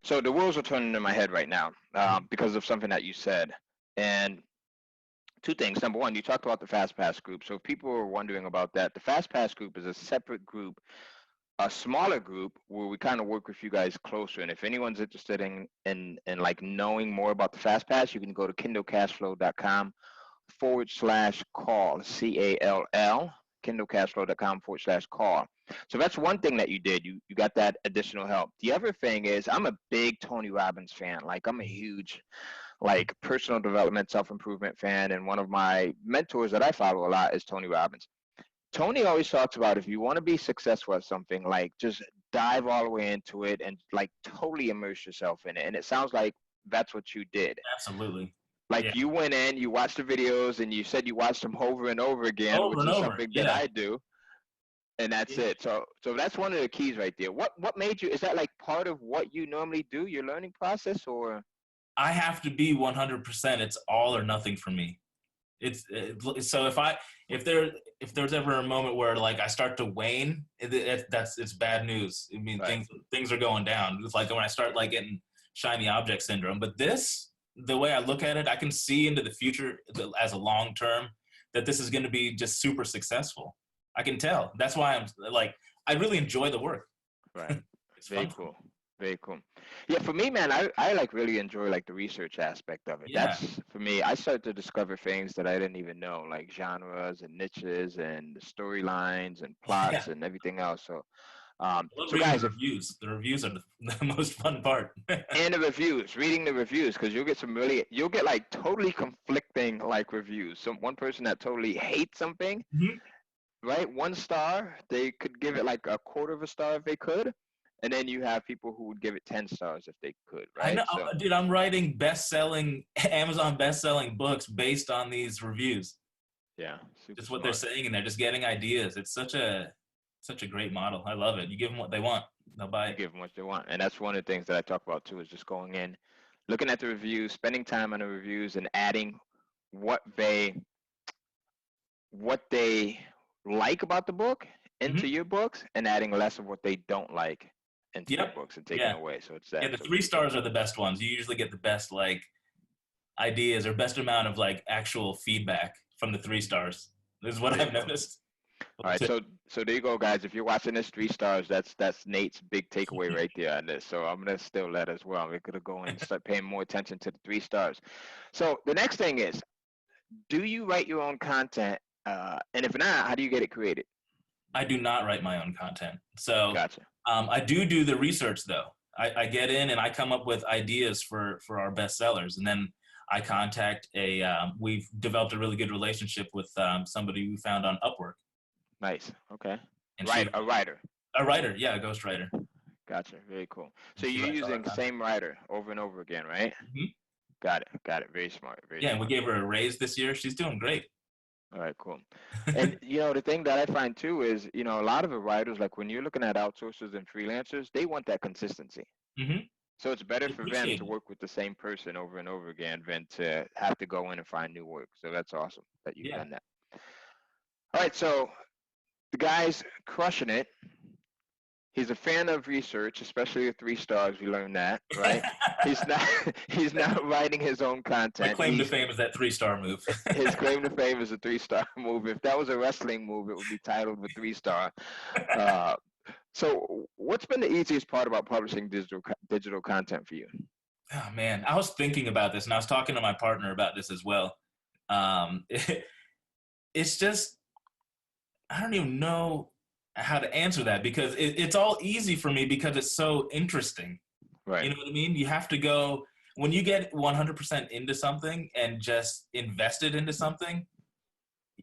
So the wheels are turning in my head right now because of something that you said. And two things. Number one, you talked about the Fast Pass group. So if people are wondering about that, the Fast Pass group is a separate group, a smaller group where we kind of work with you guys closer. And if anyone's interested in like knowing more about the Fast Pass, you can go to kindlecashflow.com/call, CALL, kindlecashflow.com/call. So that's one thing that you did. You got that additional help. The other thing is I'm a big Tony Robbins fan. Like I'm a huge like personal development, self-improvement fan. And one of my mentors that I follow a lot is Tony Robbins. Tony always talks about if you want to be successful at something, like just dive all the way into it and like totally immerse yourself in it. And it sounds like that's what you did. Absolutely. Yeah. Like you went in, you watched the videos, and you said you watched them over and over again, Over which and is over. something that Yeah. I do, and that's it. So that's one of the keys right there. What made you? Is that like part of what you normally do, your learning process, or? I have to be 100%. It's all or nothing for me. So if there's ever a moment where like I start to wane, it's bad news. I mean, Right. things are going down. It's like when I start like getting shiny object syndrome. But the way I look at it, I can see into the future as a long term that this is going to be just super successful. I can tell. That's why I'm like I really enjoy the work. Right. It's Very fun for me. cool. Very cool. Yeah, for me, man, I like really enjoy like the research aspect of it. Yeah. That's for me. I start to discover things that I didn't even know, like genres and niches and storylines and Yeah. plots and everything else. So, I love so reading the guys, if reviews. The reviews are the most fun part. and the reviews, reading the reviews, because you'll get like totally conflicting like reviews. Some one person that totally hates something, Mhm. right? 1 star, they could give it like a quarter of a star if they could, and then you have people who would give it 10 stars if they could, I right? know, So dude. I'm writing best-selling Amazon best-selling books based on these reviews. yeah, super Just what they're smart. saying, and they're just getting ideas. It's such a great model. I love it. You give them what they want, they'll buy You it. give them what they want, and that's one of the things that I talk about too. Is just going in, looking at the reviews, spending time on the reviews, and adding what they what they like about the book into Hmm. your books, and adding less of what they don't like into your Yep. books and taking Yeah. away. So it's Yeah. that. The So three super cool. stars are the best ones. You usually get the best like ideas or best amount of like actual feedback from the 3 stars. This is what Very I've cool. noticed. All right, so there you go, guys. If you're watching this 3 stars, that's Nate's big takeaway right there on this. So I'm gonna steal that as well. We're gonna go and start paying more attention to the 3 stars. So the next thing is, do you write your own content? And if not, how do you get it created? I do not write my own content. So Gotcha. I do the research though. I get in and I come up with ideas for our best sellers, and then I contact we've developed a really good relationship with somebody we found on Upwork, Nice. Okay. and Right, a writer. a writer, yeah, a ghostwriter, Gotcha. Very cool. So and she you're writes all our using content. same writer over and over again, right? Hmm. Got it. Got it. Very smart. Very Yeah, and we smart. gave her a raise this year. She's doing great. All right, cool. And the thing that I find too is, a lot of the writers, like when you're looking at outsourcers and freelancers, they want that consistency. Hmm. So it's better They for them appreciate to it. work with the same person over and over again than to have to go in and find new work. So that's awesome that you've Yeah. done that. All right, so the guy's crushing it. He's a fan of research, especially the 3 stars. We learned that, right? He's not he's not writing his own My content. claim to He's fame is that 3 star move. his claim to fame is a 3 star move. If that was a wrestling move, it would be titled with 3 star. Uh, so, what's been the easiest part about publishing digital content for you? Oh man, I was thinking about this, and I was talking to my partner about this as well. Um, it's just I don't even know how to answer that because it's all easy for me because it's so interesting. Right. You know what I mean? You have to go when you get 100% into something and just invested into something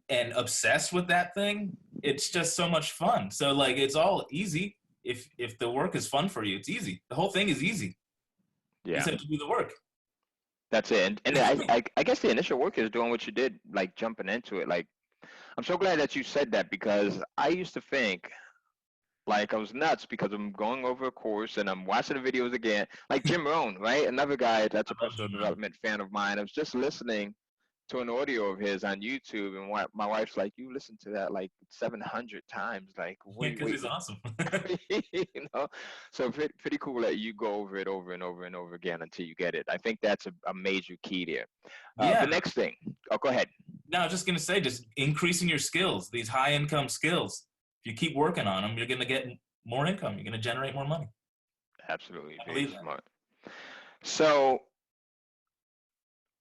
and obsessed with that thing. It's just so much fun. So like, it's all easy. If the work is fun for you, it's easy. The whole thing is easy. You Yeah. just have to do the work. That's it. And I guess the initial work is doing what you did, like jumping into it. Like, I'm so glad that you said that because I used to think like I was nuts because I'm going over a course and I'm watching the videos again. Like Jim Rohn, right? Another guy that's a I love personal Jim Rohn. development fan of mine. I was just listening to an audio of his on YouTube, and my wife's like, "You listen to that like 700 times. Like, Yeah, wait, because wait, he's awesome. you know." So pretty cool that you go over it over and over and over again until you get it. I think that's a major key there. The Yeah. next thing. Oh, go ahead. No, I was just gonna say, just increasing your skills, these high income skills. If you keep working on them, you're gonna get more income. You're gonna generate more money. Absolutely, I very believe that. smart. So,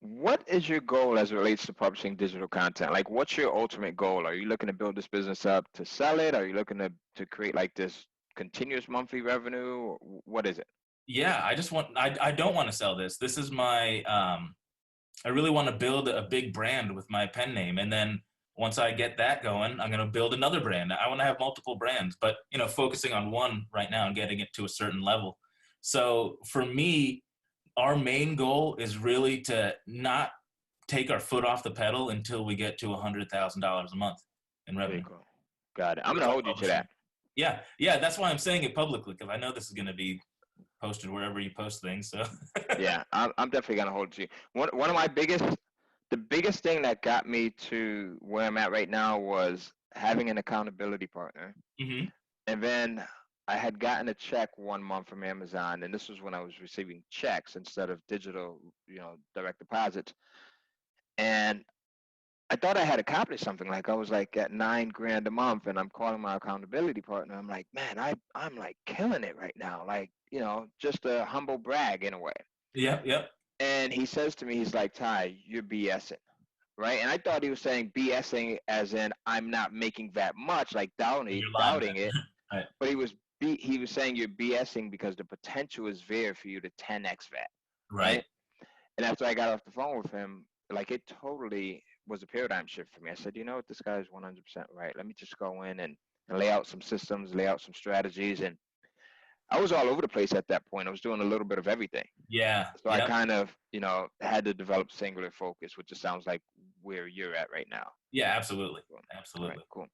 what is your goal as it relates to publishing digital content? Like, what's your ultimate goal? Are you looking to build this business up to sell it? Are you looking to create like this continuous monthly revenue? What is it? Yeah, I don't want to sell this. This is my I really want to build a big brand with my pen name, and then once I get that going, I'm going to build another brand. I want to have multiple brands, but focusing on one right now and getting it to a certain level. So for me, our main goal is really to not take our foot off the pedal until we get to $100,000 a month in Very revenue cool. Got it. I'm with gonna our hold you to publishing. that. Yeah, that's why I'm saying it publicly, because I know this is going to be posted wherever you post things. So Yeah, I'm definitely gonna hold you. One of my the biggest thing that got me to where I'm at right now was having an accountability partner. hmm And then I had gotten a check one month from Amazon, and this was when I was receiving checks instead of digital, direct deposits. And I thought I had accomplished something. Like I was like at 9 grand a month, and I'm calling my accountability partner. I'm like, man, I'm like killing it right now. Like, just a humble brag in a way. yep. And he says to me, he's like, Ty, you're BSing, right? And I thought he was saying BSing as in I'm not making that much, like You're lying. doubting it. Right. But he was saying you're BSing because the potential is there for you to 10x that, Right. right? And after I got off the phone with him, like it totally was a paradigm shift for me. I said, you know what, this guy is 100% right. Let me just go in and lay out some systems, lay out some strategies, and I was all over the place at that point. I was doing a little bit of everything. Yeah. So I Yep. kind of, had to develop singular focus, which just sounds like where you're at right now. Yeah. Absolutely. Cool. All right, Absolutely. cool.